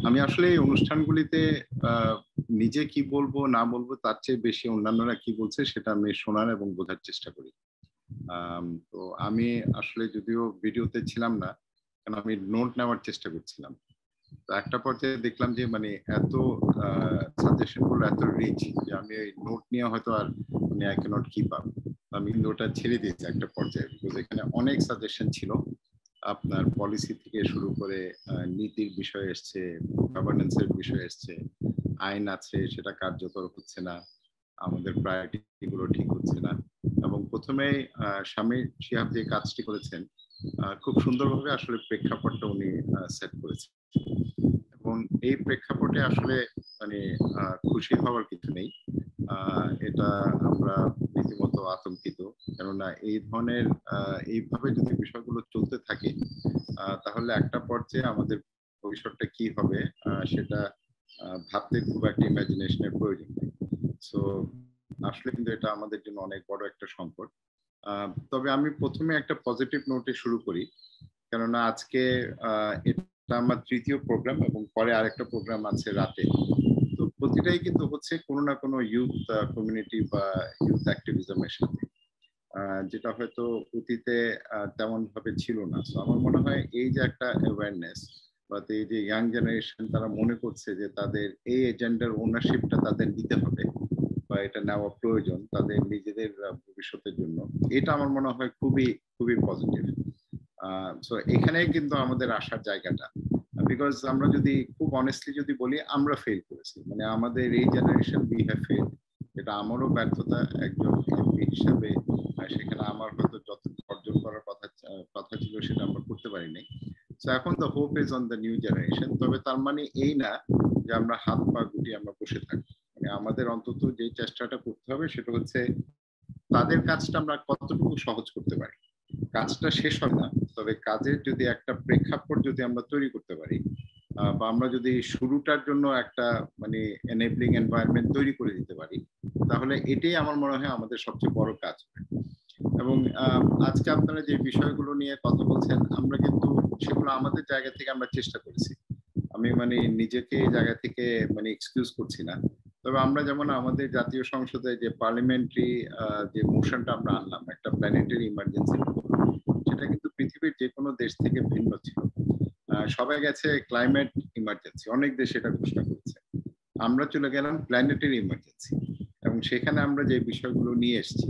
আমি আসলে এই অনুষ্ঠানগুলিতে নিজে কি বলবো না বলবো তার চেয়ে বেশি অন্যান্যরা কি বলছে সেটা আমি শোনার এবং বোঝার চেষ্টা করি। তো আমি আসলে যদিও ভিডিওতে ছিলাম না, কারণ আমি নোট নেওয়ার চেষ্টা করছিলাম। তো একটা পর্যায়ে দেখলাম যে মানে এত সাজেশন গুলো এত রিচ যে আমি এই নোট নিয়ে হয়তো আর মানে আই ক্যানট কিপ আপ। আমি কিন্তু ওটা ছেড়ে দিয়েছি একটা পর্যায়ে, বিকজ এখানে অনেক সাজেশন ছিল। আপনার পলিসি থেকে শুরু করে নীতির বিষয় এসছে, গভর্নেন্সের বিষয় এসছে, আইন আছে সেটা কার্যকর হচ্ছে না, আমাদের প্রায়োরিটি গুলো ঠিক হচ্ছে না। এবং প্রথমে স্বামী শিহাব যে কাজটি করেছেন খুব সুন্দরভাবে আসলে প্রেক্ষাপটটা উনি সেট করেছেন। এবং এই প্রেক্ষাপটে আসলে মানে খুশি হওয়ার কিছু নেই। এটা আমরা রীতিমতো আতঙ্কিত, কেননা এই ধরনের এইভাবে যদি বিষয়গুলো চলতে থাকে তাহলে একটা পর্যায়ে আমাদের ভবিষ্যৎটা কি হবে সেটা ভাবতে খুব একটা ইমাজিনেশনের প্রয়োজন নেই। সো আসলে কিন্তু এটা আমাদের জন্য অনেক বড় একটা সংকট। তবে আমি প্রথমে একটা পজিটিভ নোটে শুরু করি, কেননা আজকে এটা আমার তৃতীয় প্রোগ্রাম এবং পরে আরেকটা প্রোগ্রাম আছে রাতে। তো প্রতিটাই কিন্তু হচ্ছে কোনো না কোনো ইউথ কমিউনিটি বা ইউথ অ্যাক্টিভিজমের সাথে, যেটা হয়তো অতীতে তেমন ভাবে ছিল না। তো আমার মনে হয় এই যে একটা অ্যাওয়ারনেস বা এই যে ইয়াং জেনারেশন তারা মনে করছে যে তাদের এই এজেন্ডার ওনারশিপটা তাদের নিতে হবে বা এটা নেওয়া প্রয়োজন তাদের নিজেদের ভবিষ্যতের জন্য, এটা আমার মনে হয় খুবই খুবই পজিটিভ। সো এখানে কিন্তু আমাদের আসার জায়গাটা, বিকজ আমরা যদি খুব অনেস্টলি যদি বলি আমরা ফেল করেছি, মানে আমাদের এই জেনারেশন উই হ্যাভ ফেল। এটা আমারও ব্যর্থতা একজন এমপি হিসাবে, সেখানে আমার হয়তো যত অর্জন করার কথা ছিল সেটা আমরা করতে পারিনি। সো এখন the hope is on the new generation. তবে তার মানে এই না যে আমরা হাত পা গুটিয়ে আমরা বসে থাকবো, মানে আমাদের অন্তত যে চেষ্টাটা করতে হবে সেটা হচ্ছে তাদের কাজটা আমরা কতটুকু সহজ করতে পারি। কাজটা শেষ হয় না, তবে কাজের যদি একটা প্রেক্ষাপট যদি আমরা তৈরি করতে পারি বা আমরা যদি শুরুটার জন্য একটা মানে এনেবলিং এনভায়রনমেন্ট তৈরি করে দিতে পারি, তাহলে এটাই আমার মনে হয় আমাদের সবচেয়ে বড় কাজ। এবং আজকে আপনারা যে বিষয়গুলো নিয়ে কথা বলছেন আমরা কিন্তু সেগুলো আমাদের জায়গা থেকে আমরা চেষ্টা করেছি। আমি মানে নিজেকে এই জায়গা থেকে মানে এক্সকিউজ করছি না। তবে আমরা যেমন আমাদের জাতীয় সংসদে যে পার্লামেন্টারি যে মোশনটা আমরা আনলাম একটা প্ল্যানেটারি ইমার্জেন্সি, সেটা কিন্তু পৃথিবীর যে কোনো দেশ থেকে ভিন্ন ছিল। সবাই গেছে ক্লাইমেট ইমার্জেন্সি, অনেক দেশ এটা ঘোষণা করেছে, আমরা চলে গেলাম প্ল্যানেটারি ইমার্জেন্সি। এবং সেখানে আমরা যে বিষয়গুলো নিয়ে এসেছি,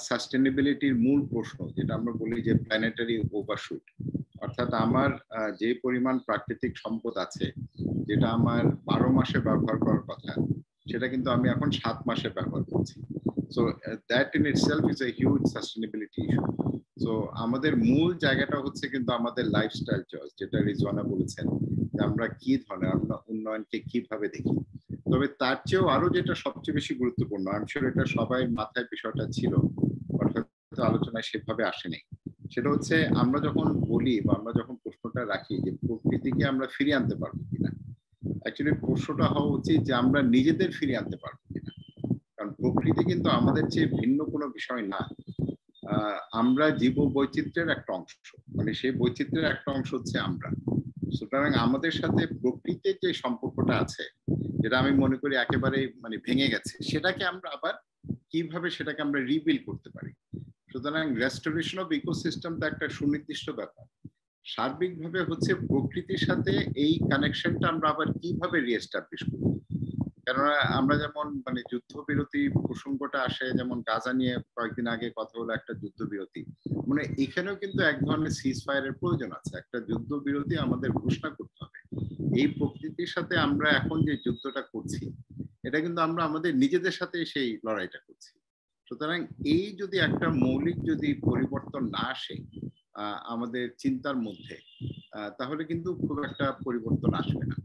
সাস্টেনেবিলিটির মূল প্রশ্ন যেটা আমরা বলি যে প্ল্যানেটারি ওভারশুট, অর্থাৎ আমার যে পরিমাণ প্রাকৃতিক সম্পদ আছে যেটা আমার 12 মাসে ব্যবহার করার কথা, সেটা কিন্তু আমি এখন 7 মাসে ব্যবহার করছি। So that in itself is a huge sustainability issue. So আমাদের মূল জায়গাটা হচ্ছে কিন্তু আমাদের লাইফস্টাইল চয়েস, যেটা রিজওয়ানা বলেছেন যে আমরা কি ধরনের আমরা উন্নয়নকে কিভাবে দেখি। তবে তার চেয়েও আরো যেটা সবচেয়ে বেশি গুরুত্বপূর্ণ, আমি শিওর এটা সবাই মাথায় বিষয়টা ছিল, অর্থাৎ আলোচনায় সেভাবে আসেনি, সেটা হচ্ছে আমরা যখন বলি বা আমরা যখন প্রশ্নটা রাখি যে প্রকৃতিকে আমরা ফিরিয়ে আনতে পারবো কিনা, অ্যাকচুয়ালি প্রশ্নটা হওয়া উচিত যে আমরা নিজেদের ফিরিয়ে আনতে পারবো কিনা। কারণ প্রকৃতি কিন্তু আমাদের চেয়ে ভিন্ন কোনো বিষয় না। আমরা জীব বৈচিত্র্যের একটা অংশ, মানে সেই বৈচিত্র্যের একটা অংশ হচ্ছে আমরা। সুতরাং আমাদের সাথে প্রকৃতির যে সম্পর্কটা আছে, যেটা আমি মনে করি একেবারে মানে ভেঙে গেছে, সেটাকে আমরা আবার কিভাবে সেটাকে আমরা রিবিল্ড করতে পারি। সুতরাং রেস্টোরেশন অফ ইকোসিস্টেম তো একটা সুনির্দিষ্ট ব্যাপার, সার্বিকভাবে হচ্ছে প্রকৃতির সাথে এই কানেকশনটা আমরা আবার কিভাবে রিএস্টাবলিশ করব। কেননা আমরা যেমন মানে যুদ্ধবিরতি প্রসঙ্গটা আসে, যেমন গাজা নিয়ে কয়েকদিন আগে কথা হলো একটা যুদ্ধবিরতি, মানে এখানেও কিন্তু এক ধরনের সিজ ফায়ারের প্রয়োজন আছে, একটা যুদ্ধবিরতি আমাদের ঘোষণা করতে হবে। এই প্রকৃতির সাথে আমরা এখন যে যুদ্ধটা করছি, এটা কিন্তু আমরা আমাদের নিজেদের সাথে সেই লড়াইটা করছি। সুতরাং এই যদি একটা মৌলিক যদি পরিবর্তন না আসে আমাদের চিন্তার মধ্যে, তাহলে কিন্তু খুব একটা পরিবর্তন আসবে না।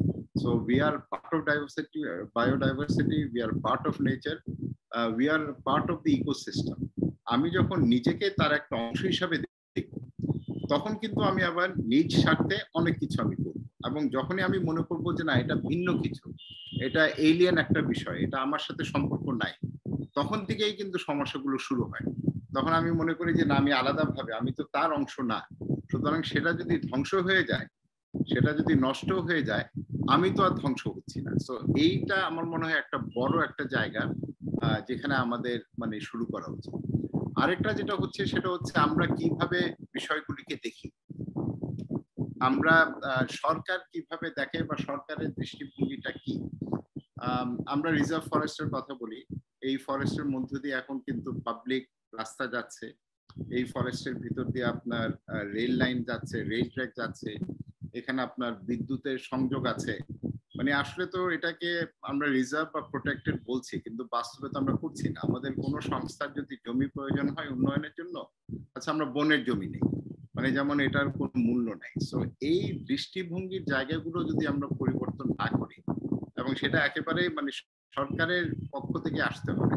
So we are part of diversity, biodiversity, we are part of nature, we are part of the ecosystem. আমি যখন নিজেকে তার একটা অংশ হিসাবে দেখব, তখন কিন্তু আমি আবার নিজ স্বার্থে অনেক কিছু আমি করব। এবং যখনই আমি মনে করব যে না এটা ভিন্ন কিছু, এটা এলিয়েন একটা বিষয়, এটা আমার সাথে সম্পর্ক নাই, তখন থেকেই কিন্তু সমস্যাগুলো শুরু হয়। তখন আমি মনে করি যে না আমি আলাদাভাবে, আমি তো তার অংশ না। সুতরাং সেটা যদি ধ্বংস হয়ে যায়, সেটা যদি নষ্ট হয়ে যায় আমি তো আর ধ্বংস হচ্ছি না। সো এইটা আমার মনে হয় একটা বড় একটা জায়গা যেখানে আমাদের মানে শুরু করা উচিত। আরেকটা যেটা হচ্ছে সেটা হচ্ছে আমরা কিভাবে বিষয়গুলিকে দেখি, আমরা সরকার কিভাবে দেখে বা সরকারের দৃষ্টিভঙ্গিটা কি। আমরা রিজার্ভ ফরেস্টের কথা বলি, এই ফরেস্টের মধ্য দিয়ে এখন কিন্তু পাবলিক রাস্তা যাচ্ছে, এই ফরেস্টের ভিতর দিয়ে আপনার রেল লাইন যাচ্ছে, রেল ট্র্যাক যাচ্ছে, এখানে আপনার বিদ্যুতের সংযোগ আছে। মানে আসলে তো এটাকে আমরা রিজার্ভ বা প্রোটেক্টেড বলছি, কিন্তু বাস্তবে তো আমরা করছি না। আমাদের কোনো সংস্থার যদি জমি প্রয়োজন হয় উন্নয়নের জন্য, আচ্ছা আমরা বনের জমি নেই, মানে যেমন এটার কোনো মূল্য নাই। সো এই দৃষ্টিভঙ্গির জায়গাগুলো যদি আমরা পরিবর্তন না করি, এবং সেটা একেবারে মানে সরকারের পক্ষ থেকে আসতে হবে,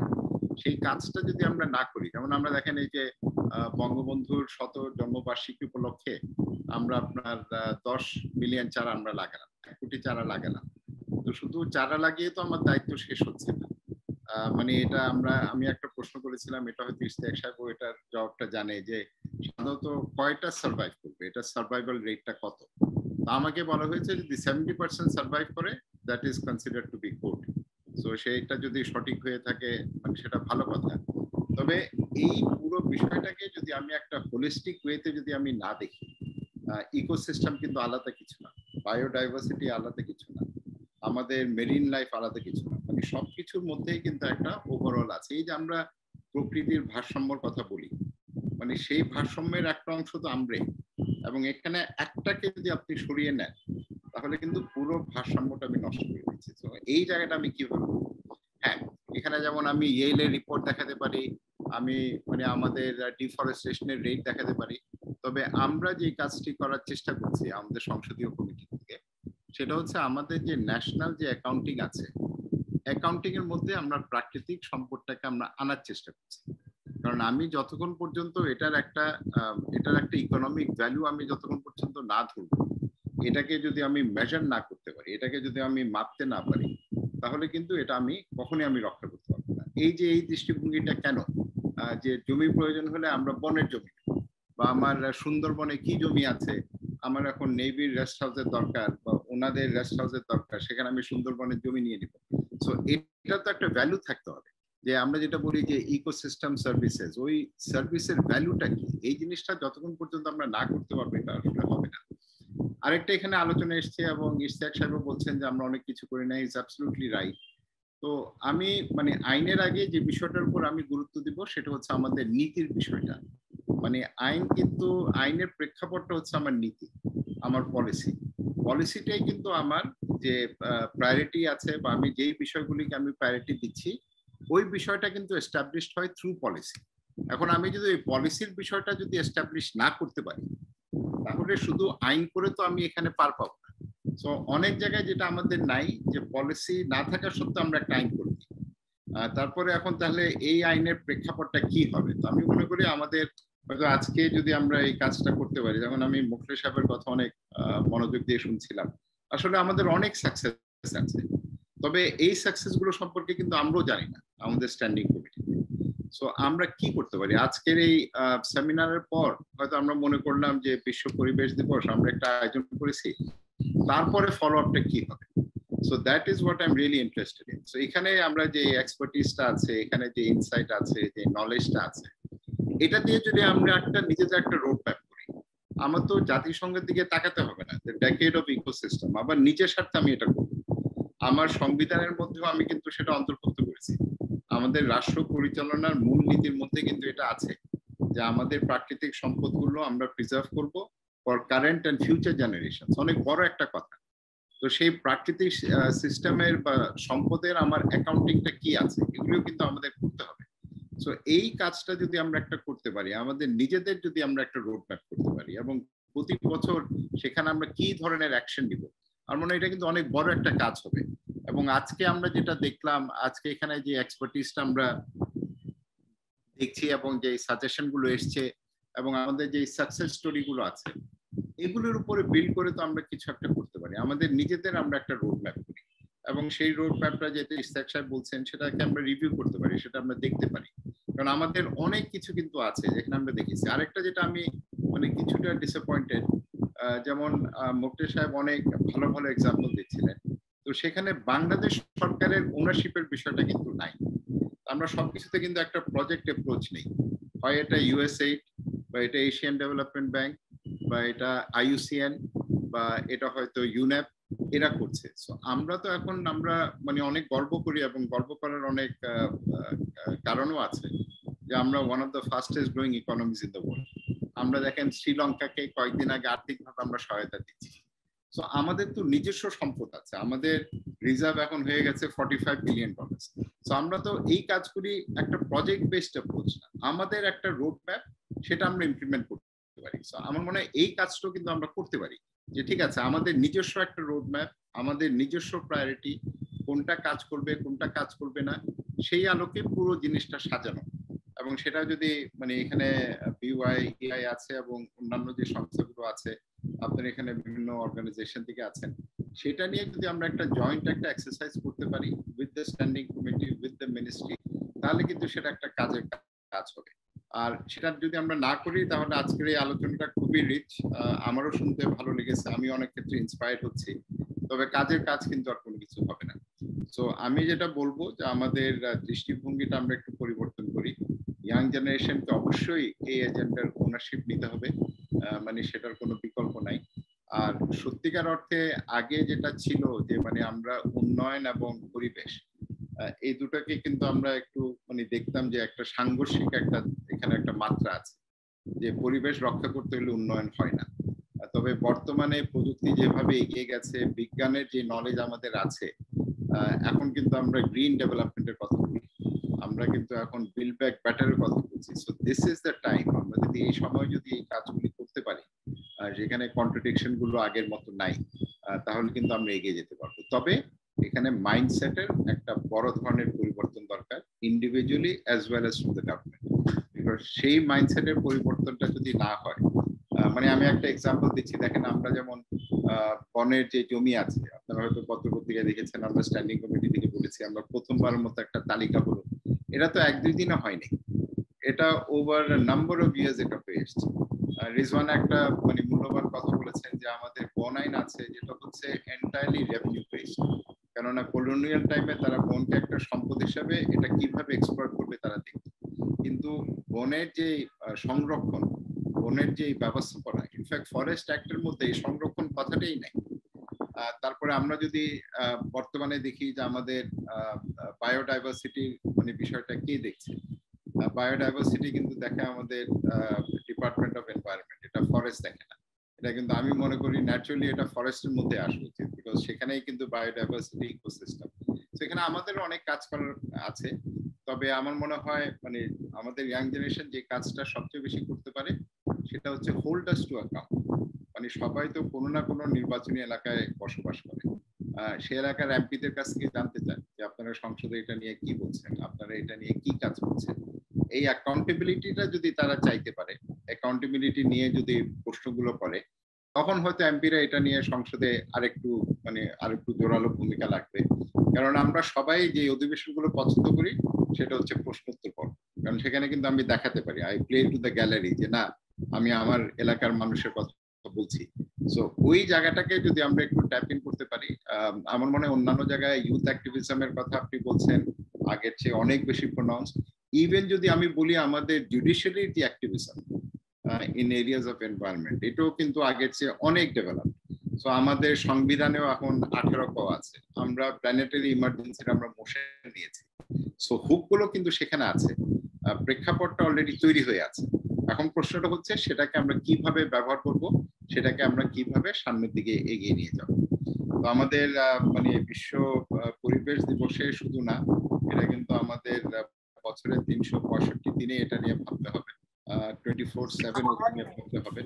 সেই কাজটা যদি আমরা না করি, যেমন আমরা দেখেন এই যে বঙ্গবন্ধুর 100 জন্মবার্ষিকী উপলক্ষে আমরা আপনার 10 মিলিয়ন চারা আমরা লাগালাম, 1 কোটি চারা লাগালাম। তো শুধু চারা লাগিয়ে তো আমার দায়িত্ব শেষ হচ্ছে না। মানে এটা আমি একটা প্রশ্ন করেছিলাম, এটা হয়তো ইশতিয়াক সাহেব এটার জবাবটা জানে, যে সাধারণত কয়টা সার্ভাইভ করবে, এটা সার্ভাইভাল রেটটা কত। আমাকে বলা হয়েছে যদি 70% সার্ভাইভ করে that is considered two be good. So সেইটা যদি সঠিক হয়ে থাকে মানে সেটা ভালো কথা। তবে এই পুরো বিষয়টাকে যদি আমি একটা হোলিস্টিক ওয়েতে যদি আমি না দেখি, ইকোসিস্টেম কিন্তু আলাদা কিছু না, বায়োডাইভার্সিটি আলাদা কিছু না, আমাদের মেরিন লাইফ আলাদা কিছু না, মানে সবকিছুর মধ্যেই কিন্তু একটা ওভারঅল আছে। এই যে আমরা প্রকৃতির ভারসাম্যর কথা বলি, মানে সেই ভারসাম্যের একটা অংশ তো আমরাই, এবং এখানে একটাকে যদি আপনি সরিয়ে নেন তাহলে কিন্তু পুরো ভারসাম্যটা আমি নষ্ট করে দিচ্ছি। তো এই জায়গাটা আমি কিভাবে, হ্যাঁ এখানে যেমন আমি ইয়েলের রিপোর্ট দেখাতে পারি, আমি মানে আমাদের ডিফরেস্টেশনের রেট দেখাতে পারি, তবে আমরা যে কাজটি করার চেষ্টা করছি আমাদের সংসদীয় কমিটি থেকে, সেটা হচ্ছে আমাদের যে ন্যাশনাল যে অ্যাকাউন্টিং আছে, অ্যাকাউন্টিং এর মধ্যে আমরা প্রাকৃতিক সম্পদটাকে আমরা আনার চেষ্টা করছি। কারণ আমি যতক্ষণ পর্যন্ত এটার একটা ইকোনমিক ভ্যালু আমি যতক্ষণ পর্যন্ত না ধরবো, এটাকে যদি আমি মেজার না করতে পারি, এটাকে যদি আমি মাপতে না পারি, তাহলে কিন্তু এটা আমি কখনোই আমি রক্ষা করতে পারবো না। এই যে এই দৃষ্টিভঙ্গিটা কেন, যে জমি প্রয়োজন হলে আমরা বনের জমি, বা আমার সুন্দরবনে কি জমি আছে, আমার এখন নেভির রেস্ট হাউসের দরকার বা ওনাদের রেস্ট হাউসের দরকার, সেখানে আমি সুন্দরবনের জমি নিয়ে নিব। সো এটা তো একটা ভ্যালু থাকতে হবে, যে আমরা যেটা বলি যে ইকোসিস্টেম সার্ভিসেস, ওই সার্ভিসের ভ্যালুটা কি, এই জিনিসটা যতক্ষণ পর্যন্ত আমরা না করতে পারবো এটা আসলে হবে না। আরেকটা এখানে আলোচনা এসছে এবং ইশতিয়াক সাহেব বলছেন যে আমরা অনেক কিছু করি না, ইজ অ্যাবসলিউটলি রাইট। তো আমি মানে আইনের আগে যে বিষয়টার উপর আমি গুরুত্ব দিব সেটা হচ্ছে আমাদের নীতির বিষয়টা। মানে আইন কিন্তু, আইনের প্রেক্ষাপটটা হচ্ছে আমার নীতি, আমার পলিসিটাই কিন্তু আমার যে প্রায়োরিটি আছে, বা আমি যেই বিষয়গুলিকে আমি প্রায়োরিটি দিচ্ছি ওই বিষয়টা কিন্তু এস্টাবলিশড হয় থ্রু পলিসি। এখন আমি যদি ওই পলিসির বিষয়টা যদি এস্টাবলিশ না করতে পারি, তাহলে শুধু আইন করে তো আমি এখানে পার পাবো না। সো অনেক জায়গায় যেটা আমাদের নাই, যে পলিসি না থাকা সত্ত্বেও আমরা একটা আইন করি। তারপরে এখন তাহলে এই আইনের প্রেক্ষাপটটা কি হবে। তো আমি মনে করি আমাদের হয়তো আজকে যদি আমরা এই কাজটা করতে পারি, যেমন আমি মুখলেস সাহেবের কথা অনেক মনোযোগ দিয়ে শুনছিলাম, আসলে আমাদের অনেক সাকসেস আছে, তবে এই সাকসেস গুলো সম্পর্কে কিন্তু আমরাও জানি না আমাদের স্ট্যান্ডিং কমিটিতে। সো আমরা কি করতে পারি, আজকের এই সেমিনারের পর হয়তো আমরা মনে করলাম যে বিশ্ব পরিবেশ দিবস আমরা একটা আয়োজন করেছি, তারপরে ফলো আপটা কি হবে। So that is what I am really interested in. So এখানে আমরা যে এক্সপার্টিসটা আছে, এখানে যে ইনসাইট আছে, যে নলেজটা আছে, এটা দিয়ে যদি আমরা একটা নিজেদের একটা রোড ম্যাপ করি, আমার তো জাতিসংঘের দিকে তাকাতে হবে না, ডেকেড অফ ইকোসিস্টেম, আবার নিজের স্বার্থে আমি এটা করবো। আমার সংবিধানের মধ্যেও আমি কিন্তু সেটা অন্তর্ভুক্ত করেছি, আমাদের রাষ্ট্র পরিচালনার মূল নীতির মধ্যে কিন্তু এটা আছে, যে আমাদের প্রাকৃতিক সম্পদগুলো আমরা প্রিজার্ভ করব for current and future generation. অনেক বড় একটা কথা। তো সেই প্রাকৃতিক সিস্টেমের বা সম্পদের আমার অ্যাকাউন্টিংটা কি আছে, এগুলোও কিন্তু আমাদের করতে হবে। সো এই কাজটা যদি আমরা একটা করতে পারি, আমাদের নিজেদের যদি আমরা একটা রোড ম্যাপ করতে পারি, এবং প্রতি বছর সেখানে আমরা কি ধরনের অ্যাকশন নিব, আমার মনে হয় এটা কিন্তু অনেক বড় একটা কাজ হবে। এবং আজকে আমরা যেটা দেখলাম, আজকে এখানে যে এক্সপার্টিসটা আমরা দেখছি এবং যে সাজেশন গুলো এসছে এবং আমাদের যে সাকসেস স্টোরি গুলো আছে, এগুলোর উপরে বিল্ড করে তো আমরা কিছু একটা করতে পারি, আমাদের নিজেদের আমরা একটা রোড ম্যাপ করি, এবং সেই রোড ম্যাপটা যেটা ইশতিয়াক সাহেব বলছেন সেটাকে আমরা রিভিউ করতে পারি, সেটা আমরা দেখতে পারি। কারণ আমাদের অনেক কিছু কিন্তু আছে যেখানে আমরা দেখেছি। আরেকটা যেটা আমি মানে কিছুটা ডিসঅ্যাপয়েন্টেড, যেমন মোক্তের সাহেব অনেক ভালো ভালো এক্সাম্পল দিচ্ছিলেন, তো সেখানে বাংলাদেশ সরকারের ওনারশিপের বিষয়টা কিন্তু নাই। আমরা সবকিছুতে কিন্তু একটা প্রজেক্ট অ্যাপ্রোচ নেই, হয় এটা ইউএসএইড বা এটা এশিয়ান ডেভেলপমেন্ট ব্যাংক বা এটা আইইউসিএন বা এটা হয়তো ইউনেপ, এরা করছে। সো আমরা তো এখন আমরা মানে অনেক গর্ব করি এবং গর্ব করার অনেক কারণও আছে যে আমরা one of the fastest growing economies in the world. আমরা দেখেন শ্রীলঙ্কাকে কয়েকদিন আগে আর্থিকভাবে আমরা সহায়তা দিচ্ছি। সো আমাদের তো নিজস্ব সম্পদ আছে, আমাদের রিজার্ভ এখন হয়ে গেছে $45 বিলিয়ন। সো আমরা তো এই কাজ করি একটা প্রজেক্ট বেসড অ্যাপ্রোচ না, আমাদের একটা রোড ম্যাপ, সেটা আমরা ইমপ্লিমেন্ট করতে পারি। সো আমার মনে হয় এই কাজটাও কিন্তু আমরা করতে পারি, যে ঠিক আছে আমাদের নিজস্ব একটা রোড ম্যাপ, আমাদের নিজস্ব প্রায়োরিটি, কোনটা কাজ করবে কোনটা কাজ করবে না, সেই আলোকে পুরো জিনিসটা সাজানো। এবং সেটা যদি মানে এখানে BYEI আছে এবং অন্যান্য যে সংস্থাগুলো আছে, আপনার এখানে বিভিন্ন অর্গানাইজেশন থেকে আছেন, সেটা নিয়ে যদি আমরা একটা জয়েন্ট একটা এক্সারসাইজ করতে পারি with the standing committee, with the ministry, তাহলে কিন্তু সেটা একটা কাজের কাজ হবে। আর সেটা যদি আমরা না করি তাহলে আজকের এই আলোচনাটা খুবই রিচ, আমারও শুনতে ভালো লেগেছে, আমি অনেক ক্ষেত্রে ইন্সপায়ার্ড হচ্ছি, তবে কাজের কাজ কিন্তু আর কোনো কিছু হবে না। সো আমি যেটা বলবো যে আমাদের দৃষ্টিভঙ্গিটা আমরা একটু পরিবর্তন করি, ইয়াং জেনারেশনকে অবশ্যই এই এজেন্ডার ওনারশিপ নিতে হবে, মানে সেটার কোনো বিকল্প নাই। আর সত্যিকার অর্থে আগে যেটা ছিল যে মানে আমরা উন্নয়ন এবং পরিবেশ, এই দুটোকে কিন্তু আমরা একটু মানে দেখতাম যে একটা সাংঘর্ষিক একটা এখানে একটা মাত্রা আছে, যে পরিবেশ রক্ষা করতে হলে উন্নয়ন হয় না। তবে বর্তমানে প্রযুক্তি যেভাবে এগিয়ে গেছে, বিজ্ঞানের যে নলেজ আমাদের আছে, এখন কিন্তু আমরা গ্রিন ডেভেলপমেন্টের কথা বলি, আমরা কিন্তু এখন বিল্ড ব্যাক বেটারের কথা বলছি। So this is the time, আমরা যদি এই সময় যদি এই কাজগুলি করতে পারি, যেখানে কন্ট্রাডিকশন গুলো আগের মতো নাই, তাহলে কিন্তু আমরা এগিয়ে যেতে পারবো। তবে এখানে মাইন্ডসেটের একটা বড় ধরনের পরিবর্তন দরকার, individually as well as from the government. Because সেই মাইন্ডসেটের পরিবর্তনটা যদি না হয়, মানে আমি একটা এক্সাম্পল দিচ্ছি, দেখেন আমরা যেমন বনের যে জমি আছে, আপনারা হয়তো পত্রপত্রিকায় দেখেছেন, আমরা স্ট্যান্ডিং কমিটি থেকে বলেছি, আমরা প্রথমবারের মতো একটা তালিকা হলো, এটা তো 1-2 দিনে হয়নি, এটা ওভার নাম্বার অফ ইয়ার্স এটা হয়ে এসছে। রিজওয়ান একটা মানে মূল্যবান কথা বলেছেন যে আমাদের বন আইন আছে যেটা হচ্ছে এন্টায়ারলি রেভিনিউ বেসড, কেননা কলোনিয়াল টাইমে তারা বনকে একটা সম্পদ হিসেবে এটা কিভাবে এক্সপ্লয়েট করবে তারা দেখত, কিন্তু বনের যে সংরক্ষণ, বনের যে ব্যবস্থাপনা, ইনফ্যাক্ট ফরেস্ট অ্যাক্টের মধ্যে এই সংরক্ষণ কথাটাই নাই। তারপরে আমরা যদি বর্তমানে দেখি যে আমাদের বায়োডাইভার্সিটি মানে বিষয়টা কে দেখছে, বায়োডাইভার্সিটি কিন্তু দেখে আমাদের ডিপার্টমেন্ট অফ এনভায়রনমেন্ট, এটা ফরেস্ট দেখে না। এটা কিন্তু আমি মনে করি ন্যাচারালি এটা ফরেস্টের মধ্যে আসা উচিত, বিকজ সেখানেই কিন্তু বায়োডাইভার্সিটি ইকোসিস্টেম। সেখানে আমাদের অনেক কাজ করার আছে। তবে আমার মনে হয় মানে আমাদের ইয়াং জেনারেশন যে কাজটা সবচেয়ে বেশি করতে পারে সেটা হচ্ছে হোল্ড আস টু অ্যাকাউন্ট। মানে সবাই তো কোনো না কোনো নির্বাচনী এলাকায় বসবাস করে, সে এলাকার এমপিদের কাছ থেকে জানতে চান যে আপনারা সংসদে এটা নিয়ে কি বলছেন, আপনারা এটা নিয়ে কি কাজ করছেন। এই অ্যাকাউন্টেবিলিটিটা যদি তারা চাইতে পারে, অ্যাকাউন্টেবিলিটি নিয়ে যদি প্রশ্নগুলো করে, তখন হয়তো এমপিরা এটা নিয়ে সংসদে আরেকটু জোরালো ভূমিকা লাগবে। কারণ আমরা সবাই যে অধিবেশনগুলো পছন্দ করি সেটা হচ্ছে প্রশ্নোত্তর পর্ব, কারণ সেখানে কিন্তু আমি দেখাতে পারি, I play to the gallery, যে না আমি আমার এলাকার মানুষের কথা বলছি। সো ওই জায়গাটাকে যদি আমরা একটু ট্যাপ ইন করতে পারি, আমার মনে হয় অন্যান্য জায়গায় ইউথ অ্যাক্টিভিজমের কথা আপনি বলছেন আগের চেয়ে অনেক বেশি প্রোনাউন্স। ইভেন যদি আমি বলি আমাদের জুডিশিয়ারির যে activism in areas of environment, এটাও কিন্তু আগের চেয়ে অনেক ডেভেলপ। সো আমাদের সংবিধানেও এখন 18 ক আছে, আমরা প্ল্যানেটারি ইমার্জেন্সির আমরা মোশন নিয়েছি। সো হুকগুলো কিন্তু সেখানে আছে, প্রেক্ষাপটটা অলরেডি তৈরি হয়ে আছে। এখন প্রশ্নটা হচ্ছে সেটাকে আমরা কিভাবে ব্যবহার করব, সেটাকে আমরা কিভাবে সামনের দিকে এগিয়ে নিয়ে যাব। তো আমাদের মানে বিশ্ব পরিবেশ দিবসে শুধু না, এটা কিন্তু আমাদের বছরের 365 দিনে এটা নিয়ে ভাবতে হবে, 24/7 এটা নিয়ে ভাবতে হবে।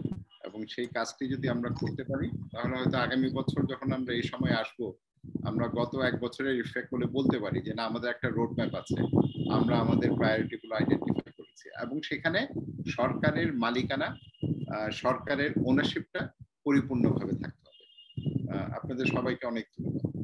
এবং সেই কাজটি যদি আমরা করতে পারি তাহলে হয়তো আগামী বছর যখন আমরা এই সময় আসব, আমরা গত 1 বছরের ইফেক্ট বলে বলতে পারি যে না আমাদের একটা রোড ম্যাপ আছে, আমরা আমাদের প্রায়োরিটি গুলো আইডেন্টিফাই করেছি, এবং সেখানে সরকারের মালিকানা, সরকারের ওনারশিপটা পরিপূর্ণভাবে থাকতে হবে। আপনাদের সবাইকে অনেক ধন্যবাদ।